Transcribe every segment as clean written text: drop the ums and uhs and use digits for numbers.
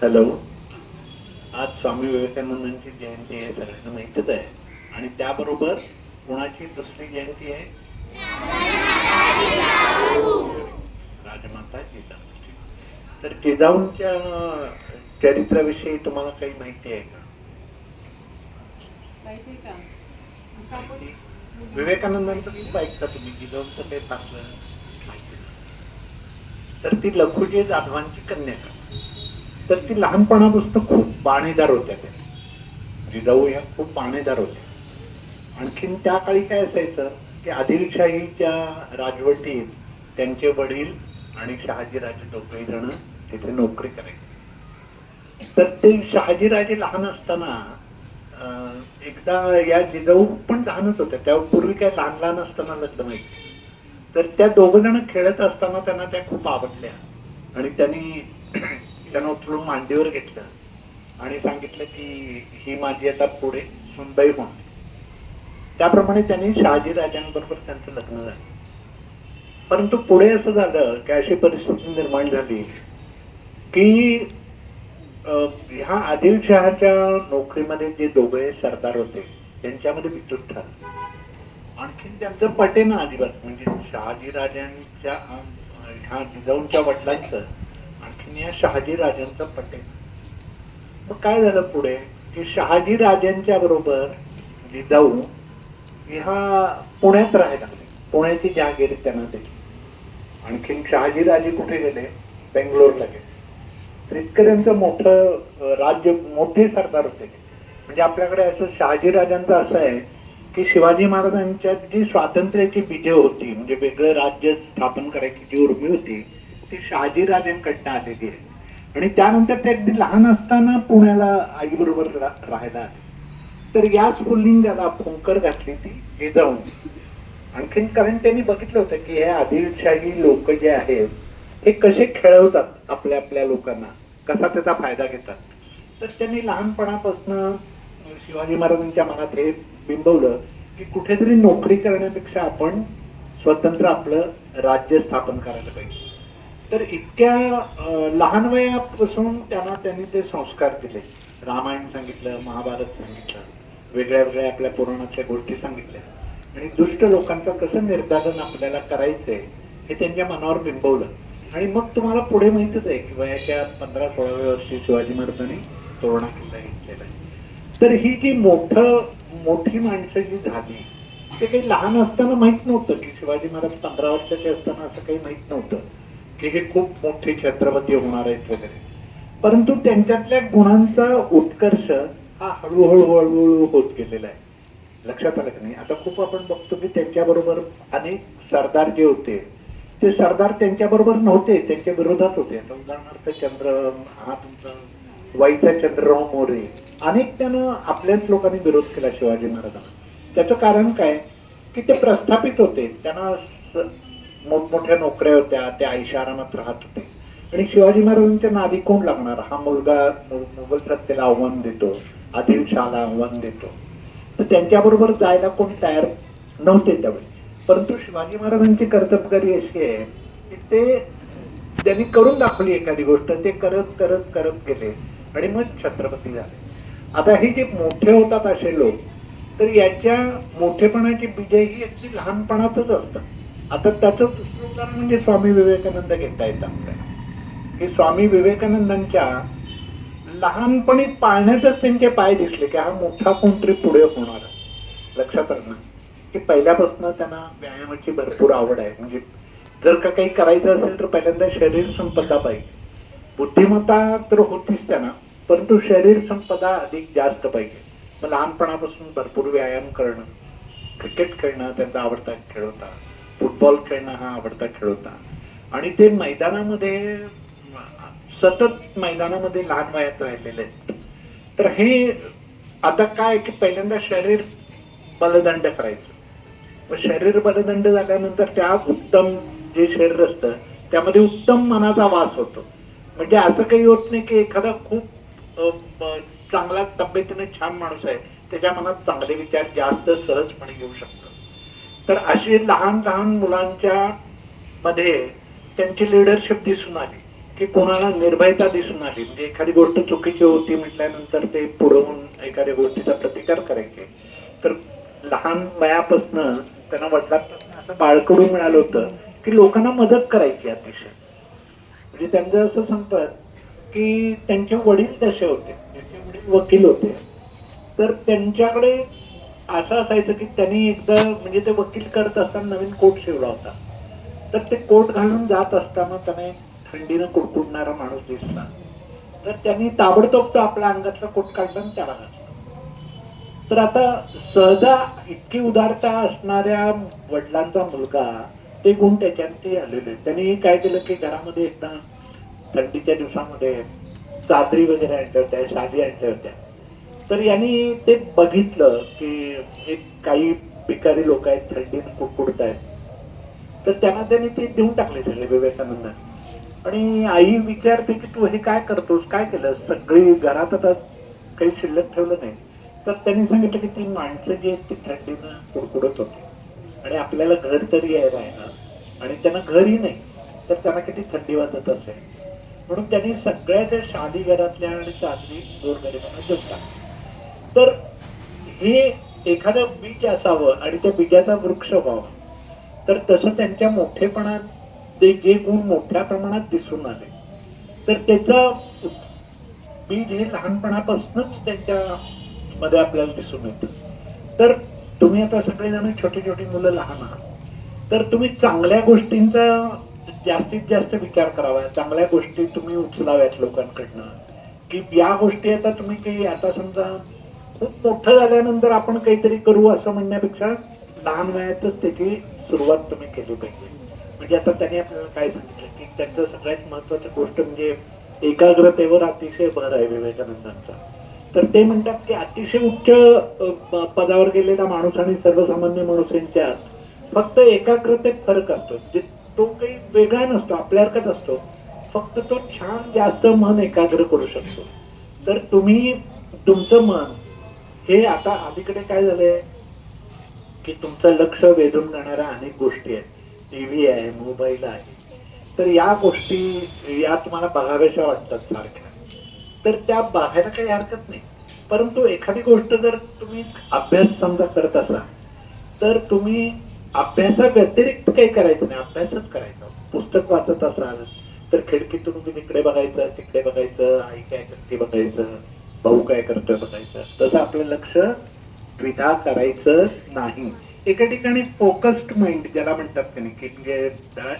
Hello. आज स्वामी विवेकानंदांची जयंती आहे, सगळ्यांना माहितच आहे. आणि त्याबरोबर कोणाची दुसरी जयंती आहे? राजमाता जिजाऊची. तर जिजाऊंच्या चरित्राविषयी तुम्हाला काही माहिती आहे का? माहिती का? विवेकानंदांचं खूप ऐकता तुम्ही, जिजाऊंचं काही फारसं माहिती नाही. तर ती लखुजी जाधवांची कन्या का? तर ती लहानपणापासून खूप बाणेदार होत्या. त्या जिजाऊ ह्या खूप बाणेदार होत्या. आणखीन त्या काळी काय असायचं की आदिलशाहीच्या राजवटीत त्यांचे वडील आणि शहाजीराजे दोघेही जण तिथे नोकरी करायचे. तर ते शहाजीराजे लहान असताना एकदा या जिजाऊ पण लहानच होत्या, तेव्हा पूर्वी काय लहान लहान असताना लग्न माहिती. तर त्या दोघ जण खेळत असताना त्यांना त्या खूप आवडल्या आणि त्यांना उचलून मांडीवर घेतलं आणि सांगितलं की ही माझी आता पुढे सुनबाई होणार. त्याप्रमाणे त्यांनी शहाजी राजांबरोबर त्यांचं लग्न झालं. परंतु पुढे असं झालं की अशी परिस्थिती निर्माण झाली की ह्या आदिलशहाच्या नोकरीमध्ये जे दोघे सरदार होते त्यांच्यामध्ये विद्युत ठरलं. आणखीन त्यांचं पटेना अजिबात, म्हणजे शहाजी राजांच्या ह्या जिजाऊंच्या वडिलांचं आणखीन या शहाजी राजांचं पटेना. मग काय झालं पुढे की शहाजी राजांच्या बरोबर जिजाऊ ह्या पुण्यात राहायला लागले. पुण्याची जहागिरी त्यांना दिली. आणखीन शहाजी राजे कुठे गेले? बेंगलोरला गेले. तर इतकं त्यांचं मोठं राज्य, मोठे सरदार होते. म्हणजे आपल्याकडे असं शहाजी राजांचं असं आहे की शिवाजी महाराजांच्या जी स्वातंत्र्याची बीजे होती, म्हणजे वेगळं राज्य स्थापन करायची जी उर्मी होती, ती शहाजी राजांकडनं आलेली आहे. आणि त्यानंतर ते अगदी लहान असताना पुण्याला आई बरोबर राहायला आले. तर या स्फुल्लिंगाला फुंकर घातली ती जिजाऊ. आणखीन कारण त्यांनी बघितलं होतं की हे आदिलशाही लोक जे आहेत हे कसे खेळवतात आपल्या आपल्या लोकांना, कसा त्याचा फायदा घेतात. तर त्यांनी लहानपणापासून शिवाजी महाराजांच्या मनात हे बिंबवलं की कुठेतरी नोकरी करण्यापेक्षा आपण स्वतंत्र आपलं राज्य स्थापन करायला पाहिजे. तर इतक्या लहान वयापासून त्यांनी ते संस्कार दिले. रामायण सांगितलं, महाभारत सांगितलं, वेगळ्या वेगळ्या आपल्या पुराणाच्या गोष्टी सांगितल्या आणि दुष्ट लोकांचं कसं निर्दालन आपल्याला करायचंय हे त्यांच्या मनावर बिंबवलं. आणि मग तुम्हाला पुढे माहितच आहे की वयाच्या 15-16व्या वर्षी शिवाजी महाराजांनी तोरणा किल्ला घेतलेला आहे. तर ही जी मोठी माणसं जी झाली ते काही लहान असताना माहित नव्हतं की शिवाजी महाराज 15 वर्षाचे असताना असं काही माहित नव्हतं की हे खूप मोठे छत्रपती होणार आहेत वगैरे. परंतु त्यांच्यातल्या गुणांचा उत्कर्ष हा हळूहळू हळूहळू होत गेलेला आहे. लक्षात आलं की नाही? आता खूप आपण बघतो की त्यांच्याबरोबर अनेक सरदार जे होते ते सरदार त्यांच्याबरोबर नव्हते, त्यांच्या विरोधात होते. आता उदाहरणार्थ हा तुमचा वाईचा चंद्रराव मोरे, अनेक त्यानं आपल्याच लोकांनी विरोध केला शिवाजी महाराजांना. त्याचं कारण काय की ते प्रस्थापित होते, त्यांना मोठमोठ्या नोकऱ्या होत्या, ते ऐशारामात राहत होते. आणि शिवाजी महाराजांच्या नादी कोण लागणार? हा मुलगा मुघल सत्तेला आव्हान देतो, आदिलशहाला आव्हान देतो. तर त्यांच्याबरोबर जायला कोण तयार नव्हते त्यावेळी. परंतु शिवाजी महाराजांची कर्तबगारी अशी आहे की त्यांनी करून दाखवली एखादी गोष्ट, ते करत करत करत गेले आणि मग छत्रपती झाले. आता हे जे मोठे होतात असे लोक, तर याच्या मोठेपणाची बीजे ही अगदी लहानपणातच असतात. आता त्याचं दुसरं उदाहरण म्हणजे स्वामी विवेकानंद घेता येतं आपल्याला. की स्वामी विवेकानंदांच्या लहानपणी पाळण्यातच त्यांचे पाय दिसले की हा मोठा कोणतरी पुढे होणार. लक्षात आलं की पहिल्यापासून त्यांना व्यायामाची भरपूर आवड आहे. म्हणजे जर का काही करायचं असेल तर पहिल्यांदा शरीर संपदा पाहिजे. बुद्धिमत्ता तर होतीच त्यांना, परंतु शरीर संपदा अधिक जास्त पाहिजे. मग लहानपणापासून भरपूर व्यायाम करणं, क्रिकेट खेळणं त्यांचा आवडता खेळ होता, फुटबॉल खेळणं हा आवडता खेळ होता. आणि ते मैदानामध्ये सतत मैदानामध्ये लहान वयात राहिलेले आहेत. तर हे आता काय की पहिल्यांदा शरीर बलदंड करायचं. मग शरीर बलदंड झाल्यानंतर त्या उत्तम जे शरीर असतं त्यामध्ये उत्तम मनाचा वास होतो. म्हणजे असं काही होत नाही की एखादा खूप चांगला तब्येतीने छान माणूस आहे त्याच्या मनात चांगले विचार जास्त सहजपणे येऊ शकतो. तर अशी लहान लहान मुलांच्या मध्ये त्यांची लिडरशिप दिसून आली की कोणाला निर्भयता दिसून आली, म्हणजे एखादी गोष्ट चुकीची होती म्हटल्यानंतर ते पुढवून एखाद्या गोष्टीचा प्रतिकार करायचे. तर लहान वयापासनं त्यांना वडिलांपासून असं बाळकडून मिळालं होतं की लोकांना मदत करायची अतिशय. म्हणजे त्यांचं असं सांगतात की त्यांचे वडील तसे होते, त्यांचे वडील वकील होते. तर त्यांच्याकडे असं असायचं की त्यांनी एकदा म्हणजे ते वकील करत असताना नवीन कोट शिवला होता. तर ते कोट घालून जात असताना त्याने थंडीनं कुडकुडणारा माणूस दिसला. तर त्यांनी ताबडतोब तो आपल्या अंगातला कोट काढला आणि त्याला घातला. तर आता सहजा इतकी उदारता असणाऱ्या वडिलांचा मुलगा ते गुण त्याच्यात आलेले. त्यांनी काय केलं की घरामध्ये एकदा थंडीच्या दिवसामध्ये चादरी वगैरे आणल्या होत्या, साडी आणल्या होत्या. तर यांनी ते बघितलं की एक काही भिकारी लोक आहेत, थंडीने कुडकुडतायत. तर त्यांना त्यांनी ते देऊन टाकले सगळे विवेकानंदांनी. आणि आई विचारते की तू हे काय करतोस, काय केलं? सगळी घरात आता काही शिल्लक ठेवलं नाही. तर त्यांनी सांगितलं की ती माणसं जी आहेत ती थंडीनं कुडकुडत होती आणि आपल्याला घर तरी आहे राहायला आणि त्यांना घरही नाही, तर त्यांना किती थंडी वाजत असेल. म्हणून त्यांनी सगळ्या त्या शादी घरातल्या आणि चादरी गोरगरिबांना देऊन टाकल्या. तर हे एखादं बीज असावं आणि त्या बीजाचा वृक्ष व्हावा. तर तसं त्यांच्या मोठेपणात ते जे गुण मोठ्या प्रमाणात दिसून आले, तर त्याचं बीज हे लहानपणापासूनच त्यांच्या मध्ये आपल्याला दिसून येतं. तर तुम्ही आता सगळेजण छोटी छोटी मुलं लहान आहात, तर तुम्ही चांगल्या गोष्टींचा जास्तीत जास्त विचार करावा, चांगल्या गोष्टी तुम्ही उचलाव्यात लोकांकडनं. की या गोष्टी आता तुम्ही काही आता समजा खूप मोठं झाल्यानंतर आपण काहीतरी करू असं म्हणण्यापेक्षा लहान वयातच त्याची सुरुवात तुम्ही केली पाहिजे. म्हणजे आता त्यांनी आपल्याला काय सांगितलं की त्यांचं सगळ्यात महत्वाची गोष्ट म्हणजे एकाग्रतेवर अतिशय भर आहे विवेकानंदांचा. तर ते म्हणतात की अतिशय उच्च पदावर गेलेला माणूस आणि सर्वसामान्य माणूस यांच्यात फक्त एकाग्रतेत फरक असतो. तो काही वेगळा नसतो, आपल्यासारखाच असतो. फक्त तो छान जास्त मन एकाग्र करू शकतो. तर तुम्ही तुमचं मन हे आता अलीकडे काय झालंय की तुमचं लक्ष वेधून जाणाऱ्या अनेक गोष्टी आहेत. टीव्ही आहे, मोबाईल आहे. तर या गोष्टी या तुम्हाला बघाव्याशा वाटतात सारख्या. तर त्या बघायला काही हरकत नाही. परंतु एखादी गोष्ट जर तुम्ही अभ्यास समजा करत असाल, तर तुम्ही अभ्यासा व्यतिरिक्त काही करायचं नाही, अभ्यासच करायचा. पुस्तक वाचत असाल तर खिडकीतून तुम्ही तिकडे बघायचं, तिकडे बघायचं, आई काय करते बघायचं, भाऊ काय करतोय बघायचं. तसं आपलं लक्ष द्विधा करायचं नाही. एका ठिकाणी फोकस्ड माइंड ज्याला म्हणतात की नाही, की म्हणजे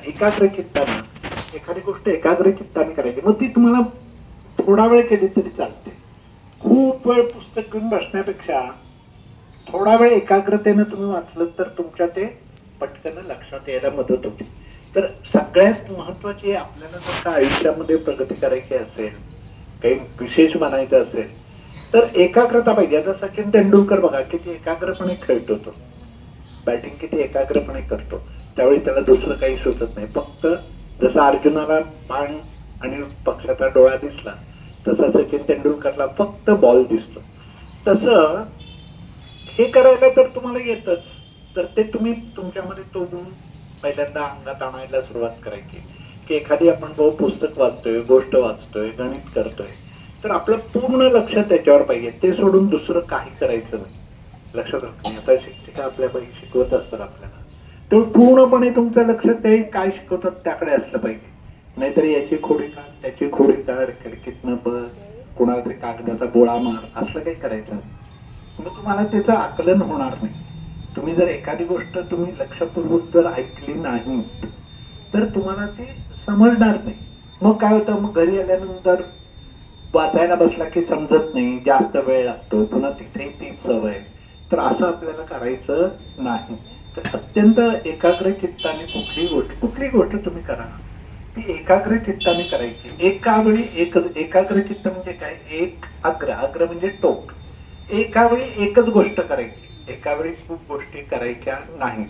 एकाग्र चित्तानं एखादी गोष्ट एकाग्र चित्ताने करायची. मग ती तुम्हाला थोडा वेळ केली तरी चालते. खूप वेळ पुस्तक घेऊन बसण्यापेक्षा थोडा वेळ एकाग्रतेनं तुम्ही वाचलं तर तुमच्या ते पटकन लक्षात यायला मदत होते. तर सगळ्यात महत्वाची आपल्याला जर का आयुष्यामध्ये प्रगती करायची असेल, काही विशेष बनायचं असेल, तर एकाग्रता पाहिजे. आता सचिन तेंडुलकर बघा किती एकाग्रपणे खेळतो, तो बॅटिंग किती एकाग्रपणे करतो. त्यावेळी त्याला दुसरं काही सुचत नाही. फक्त जसं अर्जुनाला बाण आणि पक्षाचा डोळा दिसला, तसा सचिन तेंडुलकरला फक्त बॉल दिसतो. तसं हे करायला तर तुम्हाला येतच, तर ते तुम्ही तुमच्यामध्ये तो गुण पहिल्यांदा अंगात आणायला सुरुवात करायची. की एखादी आपण पुस्तक वाचतोय, गोष्ट वाचतोय, गणित करतोय, तर आपलं पूर्ण लक्ष त्याच्यावर पाहिजे. ते सोडून दुसरं काही करायचं नाही. लक्षात राहत नाही. आता शिक्षिका आपल्या पाहिजे शिकवत असतात आपल्याला, तर पूर्णपणे तुमचं लक्ष ते काय शिकवतात त्याकडे असलं पाहिजे. नाहीतर याची खोडी काढ, त्याची खोडी काढ, खिडकीतनं बघ, कोणाला तरी कागदाचा गोळा मार, असलं काही करायचं नाही. मग तुम्हाला त्याचं आकलन होणार नाही. तुम्ही जर एखादी गोष्ट तुम्ही लक्षपूर्वक जर ऐकली नाही तर तुम्हाला ती समजणार नाही. मग काय होतं, मग घरी आल्यानंतर वाचायला बसला की समजत नाही, जास्त वेळ लागतो, पुन्हा तिथे तीच सवय. तर असं आपल्याला करायचं नाही. तर अत्यंत एकाग्र चित्ताने कुठली गोष्ट तुम्ही करा, ती एकाग्र चित्ताने करायची. एका वेळी एकाग्र चित्त म्हणजे काय, एक अग्र म्हणजे टोक. एका वेळी एकच गोष्ट करायची, एका वेळी खूप गोष्टी करायच्या नाही.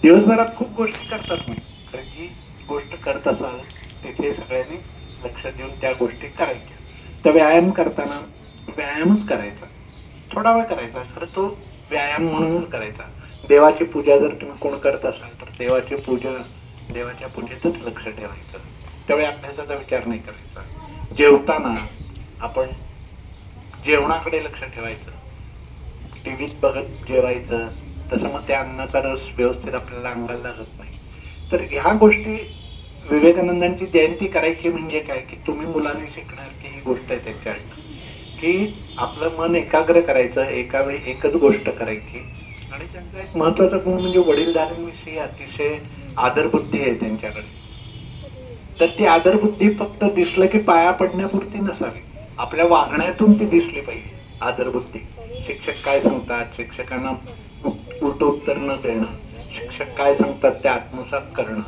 दिवसभरात खूप गोष्टी करतात नाही, तर जी गोष्ट करत असाल तिथे सगळ्यांनी लक्ष देऊन त्या गोष्टी करायच्या. तर व्यायाम करताना व्यायामच करायचा, थोडा वेळ करायचा, खरं तो व्यायाम म्हणूनच करायचा. देवाची पूजा जर तुम्ही कोण करत असाल तर देवाची पूजा, देवाच्या पूजेतच लक्ष ठेवायचं. त्यावेळी अभ्यासाचा विचार नाही करायचा. जेवताना आपण जेवणाकडे लक्ष ठेवायचं, टीव्हीत बघत जेवायचं, तसं मग त्या अन्नाचा रस व्यवस्थित आपल्याला अंगाला लागत नाही. तर ह्या गोष्टी विवेकानंदांची जयंती करायची म्हणजे काय की तुम्ही मुलांनी शिकणार की ही गोष्ट आहे त्यांच्याकडनं, की आपलं मन एकाग्र करायचं, एका वेळी एकच गोष्ट करायची. आणि त्यांचा एक महत्वाचा गुण म्हणजे वडीलधाऱ्यांविषयी अतिशय आदरबुद्धी आहे त्यांच्याकडे. तर ती आदरबुद्धी फक्त दिसलं की पाया पडण्यापुरती नसावी, आपल्या वागण्यातून ती दिसली पाहिजे आदरबुद्धी. शिक्षक काय सांगतात, शिक्षकांना उलट उत्तर न देणं, शिक्षक काय सांगतात ते आत्मसात करणं.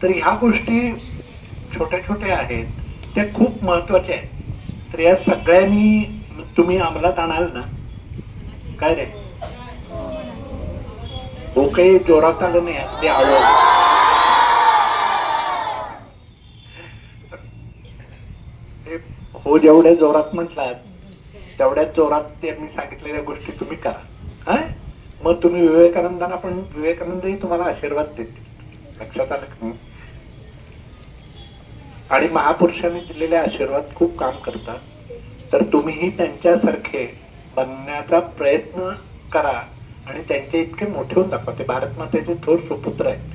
तर ह्या गोष्टी छोट्या छोट्या आहेत, त्या खूप महत्वाच्या आहेत. तर या सगळ्यांनी तुम्ही अंमलात आणाल ना. काय रे हो, काही जोरात आलं नाही, ते आवड हो जेवढ्या जोरात म्हटलात तेवढ्याच जोरात त्यांनी सांगितलेल्या गोष्टी तुम्ही करा. मग तुम्ही विवेकानंदांना पण, विवेकानंदही तुम्हाला आशीर्वाद देतील. लक्षात आलं की नाही. आणि महापुरुषांनी दिलेले आशीर्वाद खूप काम करतात. तर तुम्हीही त्यांच्यासारखे बनण्याचा प्रयत्न करा आणि त्यांचे इतके मोठे होऊन दाखवा. ते भारत मातेचे थोर सुपुत्र आहेत,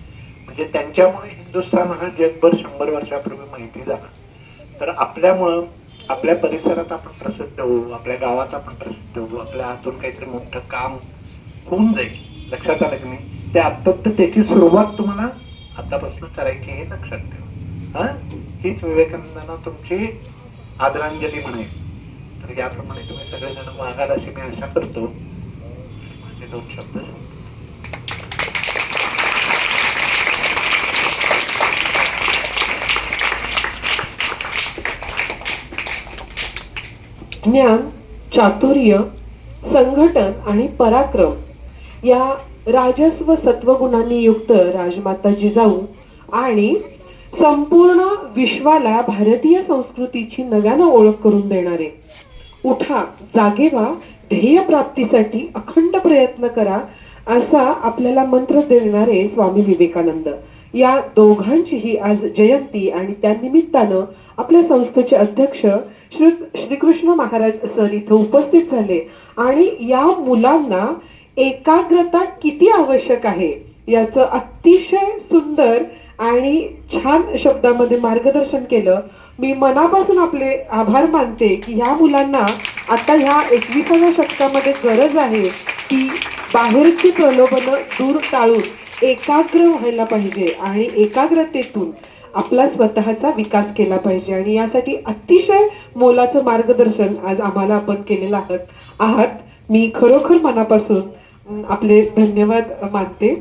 म्हणजे त्यांच्यामुळे हिंदुस्थान हा जगभर 100 वर्षापूर्वी माहिती झाला. तर आपल्यामुळं आपल्या परिसरात आपण प्रसिद्ध होऊ, आपल्या गावात आपण प्रसिद्ध होऊ, आपल्या हातून काहीतरी मोठं काम होऊन जाईल. लक्षात आलं की नाही. ते आत्ता त्याची सुरुवात तुम्हाला आतापासून करायची हे लक्षात ठेवा. हीच विवेकानंदांना तुमची आदरांजली म्हणेल. तर याप्रमाणे तुम्ही सगळेजण वागाल अशी मी आशा करतो. माझे 2 शब्द ज्ञान, चातुर्य, संघटन आणि पराक्रम या राजस्व सत्वगुणांनी युक्त राजमाता जिजाऊ आणि संपूर्ण विश्वाला भारतीय संस्कृतीची नव्यानं ओळख करून देणारे. उठा, जागे व्हा, ध्येय प्राप्तीसाठी अखंड प्रयत्न करा असा आपल्याला मंत्र देणारे स्वामी विवेकानंद. या दोघांचीही आज जयंती आणि त्यानिमित्तानं आपल्या संस्थेचे अध्यक्ष श्रीकृष्ण महाराज सर इथं उपस्थित झाले आणि या मुलांना एकाग्रता किती आवश्यक आहे याचं अतिशय सुंदर आणि छान शब्दामध्ये मार्गदर्शन केलं. मी मनापासून आपले आभार मानते की ह्या मुलांना आता ह्या 21व्या शतकामध्ये गरज आहे की बाहेरची प्रलोभनं दूर टाळून एकाग्र व्हायला पाहिजे आणि एकाग्रतेतून आपला स्वतःचा विकास केला पाहिजे. आणि यासाठी अतिशय मोलाचं मार्गदर्शन आज आम्हाला आपण केलेलं आहात. मी खरोखर मनापासून आपले धन्यवाद मानते.